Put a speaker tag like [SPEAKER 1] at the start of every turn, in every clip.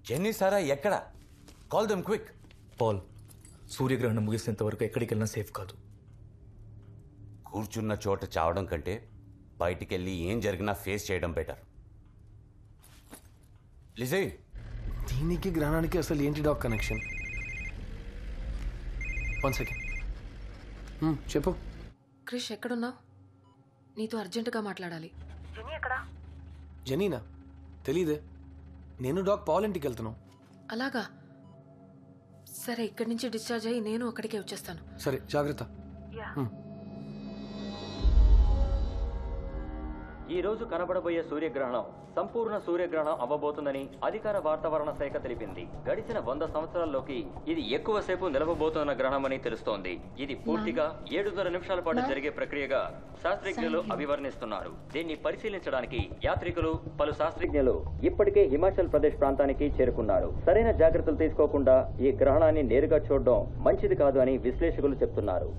[SPEAKER 1] Jenny సారా ఎక్కడ? Call them quick.
[SPEAKER 2] Paul, సూర్యగ్రహణం ముగిసేంత వరకు ఎక్కడికి వెళ్ళినా సేఫ్ కాదు.
[SPEAKER 1] కూర్చున్న చోట చావడం కంటే బయటికెళ్ళి ఏం జరిగినా ఫేస్ చేయడం బెటర్. లిజీ,
[SPEAKER 3] దీనికి గ్రహణానికి అసలు ఏంటి డాక్ కనెక్షన్? 1 సెకండ్. చెప్పు.
[SPEAKER 4] క్రిష్ ఎక్కడున్నావు? నీతో అర్జెంటుగా మాట్లాడాలి.
[SPEAKER 3] జెనీనా? తెలీదే. నేను డాక్ పాల్ ఇంటికి వెళ్తున్నాను.
[SPEAKER 4] అలాగా? సరే, ఇక్కడి నుంచి డిశ్చార్జ్ అయ్యి నేను అక్కడికే వచ్చేస్తాను.
[SPEAKER 3] సరే, జాగ్రత్త.
[SPEAKER 5] ఈ రోజు కనబడబోయే సూర్యగ్రహణం సంపూర్ణ సూర్యగ్రహణం అవ్వబోతుందని అధికార వాతావరణ శాఖ తెలిపింది. గడిచిన 100 సంవత్సరాల్లోకి ఇది ఎక్కువసేపు నిలవబోతున్న గ్రహణమని తెలుస్తోంది. ఇది పూర్తిగా 7.5 నిమిషాల పాటు జరిగే ప్రక్రియగా శాస్త్రజ్ఞులు అభివర్ణిస్తున్నారు. దీన్ని పరిశీలించడానికి యాత్రికులు, పలు శాస్త్రజ్ఞులు ఇప్పటికే హిమాచల్ ప్రదేశ్ ప్రాంతానికి చేరుకున్నారు. సరైన జాగ్రత్తలు తీసుకోకుండా ఈ గ్రహణాన్ని నేరుగా చూడడం మంచిది కాదు అని విశ్లేషకులు చెప్తున్నారు.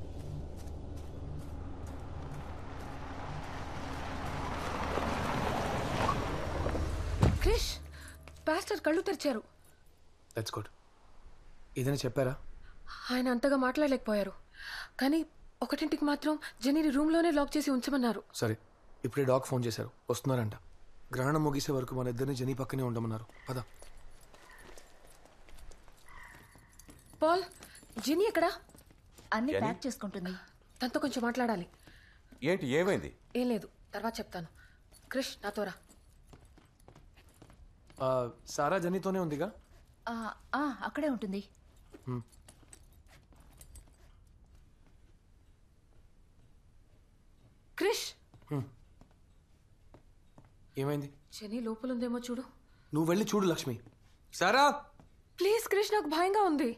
[SPEAKER 4] క్రిష్, పాస్టర్ కళ్ళు తెరిచారు.
[SPEAKER 3] That's good. ఏదైనా చెప్పారా?
[SPEAKER 4] ఆయన అంతగా మాట్లాడలేకపోయారు, కానీ 1ంటికి మాత్రం జెనీని రూమ్లోనే లాక్ చేసి ఉంచమన్నారు.
[SPEAKER 3] సరే, ఇప్పుడే డాక్ ఫోన్ చేశారు, వస్తున్నారంట. గ్రహణం ముగిసే వరకు మన ఇద్దరిని జెనీ పక్కనే ఉండమన్నారు. పద.
[SPEAKER 4] పాల్, జెనీ ఎక్కడా?
[SPEAKER 6] అన్ని ప్యాక్ చేసుకుంటుంది.
[SPEAKER 4] తనతో కొంచెం మాట్లాడాలి.
[SPEAKER 1] ఏంటి, ఏమైంది?
[SPEAKER 4] ఏం లేదు, తర్వాత చెప్తాను. క్రిష్, నాతో రా.
[SPEAKER 3] సారా జెనీతోనే ఉందిగా?
[SPEAKER 6] అక్కడే ఉంటుంది.
[SPEAKER 4] క్రిష్,
[SPEAKER 3] ఏమైంది?
[SPEAKER 4] జెనీ లోపలుందేమో చూడు.
[SPEAKER 3] నువ్వు వెళ్ళి చూడు లక్ష్మి. సారా,
[SPEAKER 4] ప్లీజ్ క్రిష్, నాకు భయంగా ఉంది.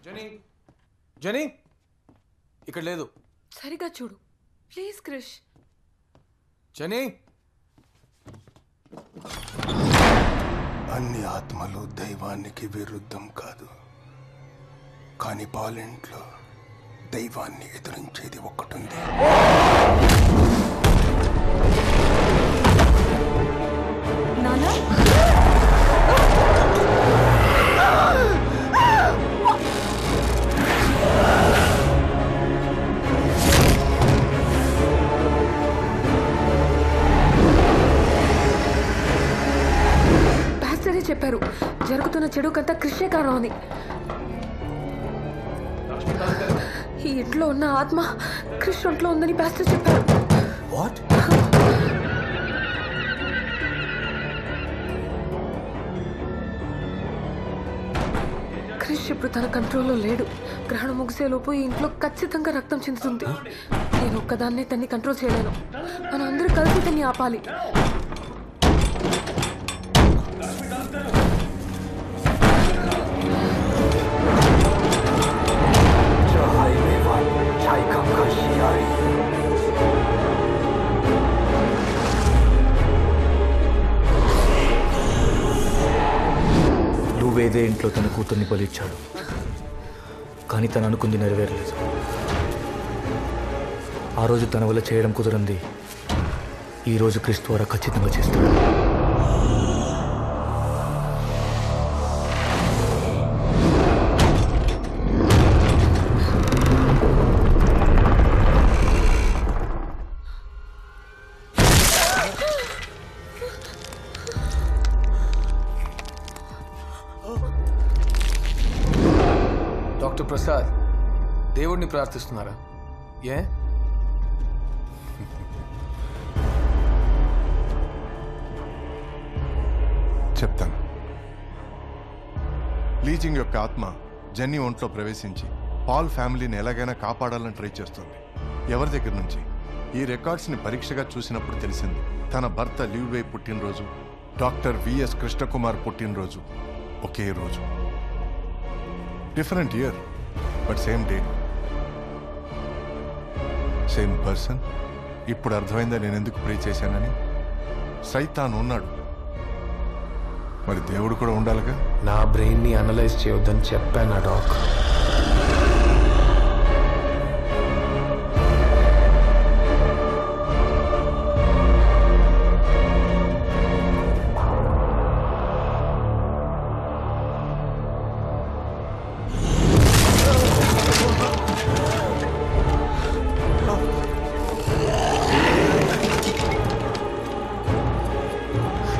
[SPEAKER 3] జెనీ, జెనీ ఇక్కడ లేదు.
[SPEAKER 4] సరిగా చూడు ప్లీజ్ క్రిష్.
[SPEAKER 3] జెనీ,
[SPEAKER 7] అన్ని ఆత్మలు దైవానికి విరుద్ధం కాదు, కానీ పాలెంట్లో దైవాన్ని ఎదురించేది ఒక్కటుంది.
[SPEAKER 4] చెప్పారు. జరుగుతున్న చెడుకంతా క్రిషే కారణం అని. ఈ ఇంట్లో ఉన్న ఆత్మ క్రిష్ ఒంట్లో ఉందని పాస్టర్ చెప్పారు.
[SPEAKER 1] వాట్?
[SPEAKER 4] క్రిష్ ఇప్పుడు తన కంట్రోల్లో లేడు. గ్రహణం ముగిసేలోపు ఈ ఇంట్లో ఖచ్చితంగా రక్తం చెందుతుంది. నేను ఒక్కదాన్నే తన్ని కంట్రోల్ చేయలేను. మనం అందరూ కలిసి తన్ని ఆపాలి.
[SPEAKER 2] వేదే ఇంట్లో తన కూతుర్ని బలిచ్చాడు, కానీ తను అనుకుంది నెరవేరలేదు. ఆ రోజు తన వల్ల చేయడం కుదరంది ఈ రోజు క్రిష్ ద్వారా ఖచ్చితంగా చేస్తాడు.
[SPEAKER 3] డాక్టర్ ప్రసాద్, దేవుడిని ప్రార్థిస్తున్నారా? ఏ?
[SPEAKER 8] చెప్తాను. లీజింగ్ యొక్క ఆత్మ జెన్నీ ఒంట్లో ప్రవేశించి పాల్ ఫ్యామిలీని ఎలాగైనా కాపాడాలని ట్రై చేస్తుంది. ఎవరి దగ్గర నుంచి? ఈ రికార్డ్స్ని పరీక్షగా చూసినప్పుడు తెలిసింది తన భర్త లివ్వే పుట్టినరోజు, డాక్టర్ విఎస్ కృష్ణకుమార్ పుట్టినరోజు ఒకే రోజు. Different year but same day, same person. ఇప్పుడు అర్థమైందా నేను ఎందుకు ప్రే చేశానని? సైతాన్ ఉన్నాడు, మరి దేవుడు కూడా ఉండాలిగా.
[SPEAKER 3] నా బ్రెయిన్ని అనలైజ్ చేయొద్దని చెప్పాను డాక్.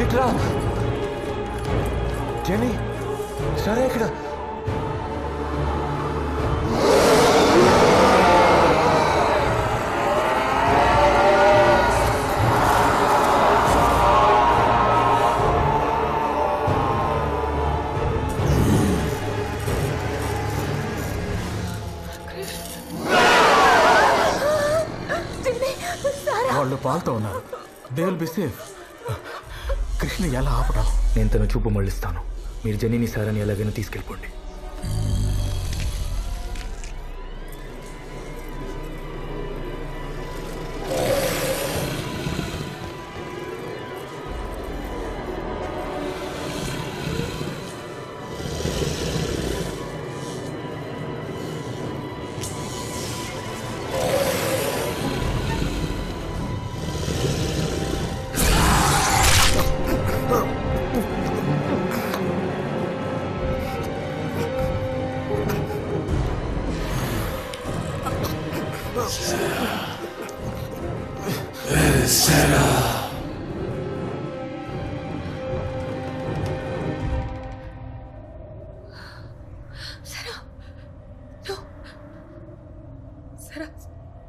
[SPEAKER 1] ఇట్లా జెనీ, సరే ఇక్కడ
[SPEAKER 2] వాళ్ళు పాల్తో ఉన్నారు. They will be safe. Krishna ఎలా ఆపడం? నేను తన చూపు మళ్ళిస్తాను. మీరు జెన్నీని సారాన్ని ఎలాగైనా తీసుకెళ్ళిపోండి.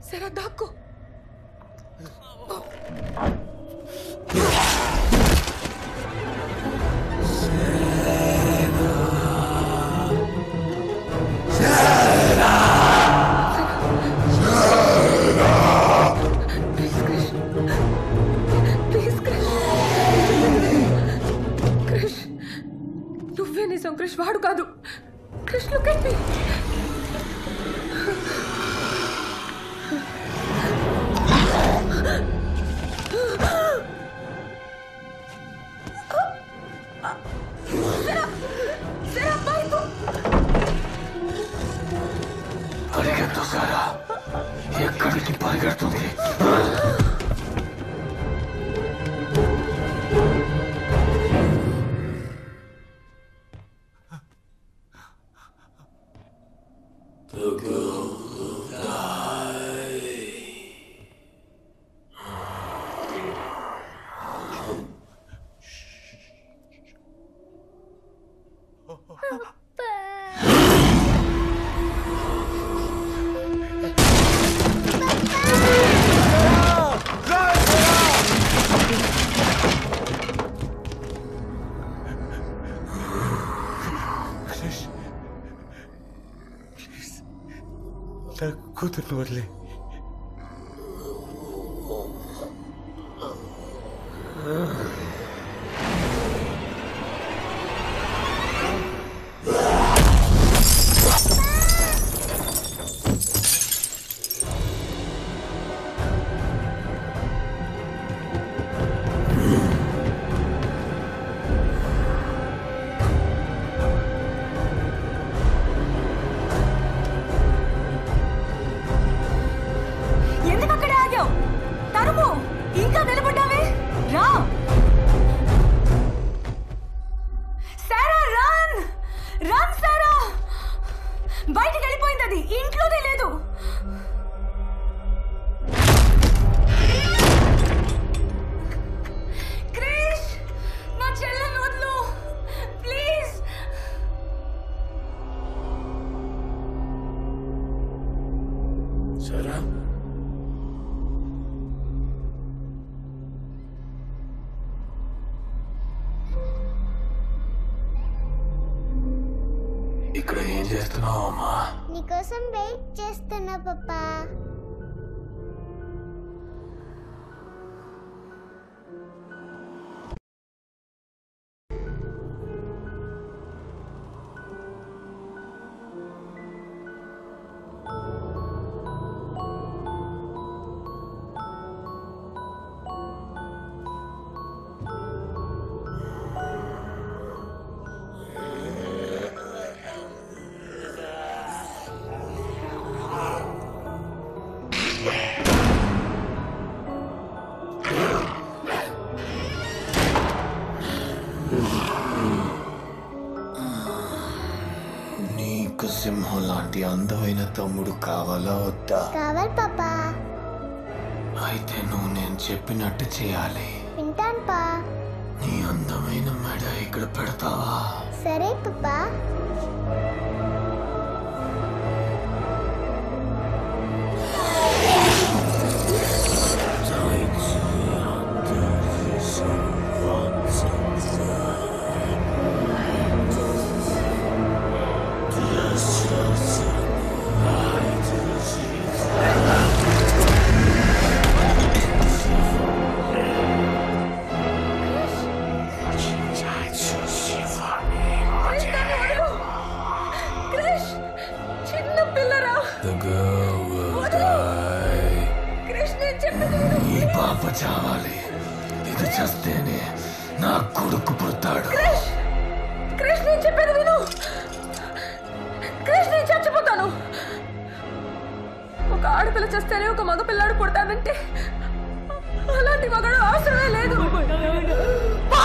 [SPEAKER 4] సరే దాక్కో. క్రిష్, నువ్వే నిజం. క్రిష్ వాడు కాదు. Krish, look at me.
[SPEAKER 1] పరిగెత్తు సారా, ఎక్కడికి పరిగెడుతుంది? కూతుర్ని వదిలే.
[SPEAKER 9] ఎందుకు అక్కడ ఆగావు? తరుము, ఇంకా నిలబడ్డావే? రా సారా, రన్ రన్ సారా. బయటికి వెళ్ళిపోయింది, అది ఇంట్లోనే లేదు. క్రిష్, నా చెల్లెలు వదులు ప్లీజ్.
[SPEAKER 3] సరే, ఇక్కడ ఏం చేస్తున్నావు అమ్మా?
[SPEAKER 10] నీకోసం వెయిట్ చేస్తున్నా పప్పా.
[SPEAKER 3] నీకు సింహం లాంటి అందమైన తమ్ముడు కావాలా వద్దా?
[SPEAKER 10] కావాలి పప్పా.
[SPEAKER 3] అయితే నువ్వు నేను చెప్పినట్టు చేయాలి.
[SPEAKER 10] వింటాను పా.
[SPEAKER 3] నీ అందమైన మెడ ఇక్కడ పెడతావా?
[SPEAKER 10] సరే పప్పా.
[SPEAKER 4] క్రిష్, చిన్న పిల్లరా. క్రిష్, నేను చెప్పేది విను.
[SPEAKER 3] ఈ పాప చావాలి. ఇది చేస్తేనే నా కొడుకు పుడతాడు.
[SPEAKER 4] క్రిష్, క్రిష్, నేను చెప్పేది విను. క్రిష్, నేను చచ్చిపోతాను. ఒక ఆడపిల్ల చేస్తేనే ఒక మగ పిల్లాడు పుడతానంటే అలాంటి మగాడు అవసరమే లేదు.
[SPEAKER 3] ఆ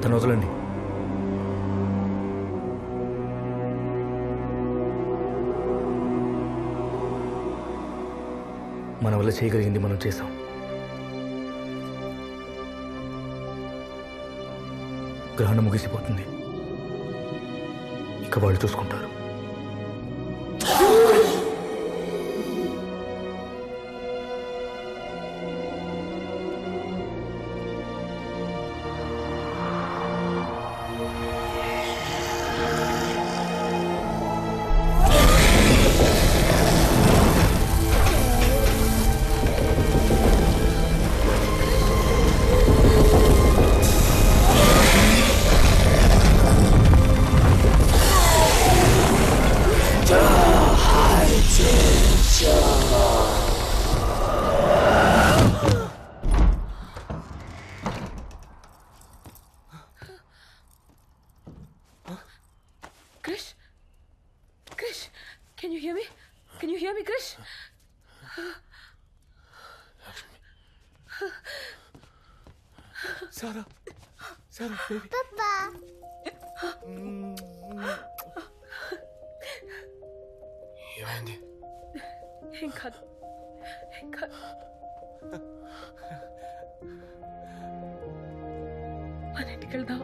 [SPEAKER 2] తను వదలండి. మన వల్ల చేయగలిగింది మనం చేసాం. గ్రహణం ముగిసిపోతుంది. ఇక వాళ్ళు చూసుకుంటారు.
[SPEAKER 4] Krish? Krish? Can you hear me? Can you hear me, Krish?
[SPEAKER 3] Sara Sara baby
[SPEAKER 10] పాపా
[SPEAKER 3] ఏమైంది?
[SPEAKER 4] ఏం కాదు. ఏం కాదు. మన ఇంటికి వెళ్దాం.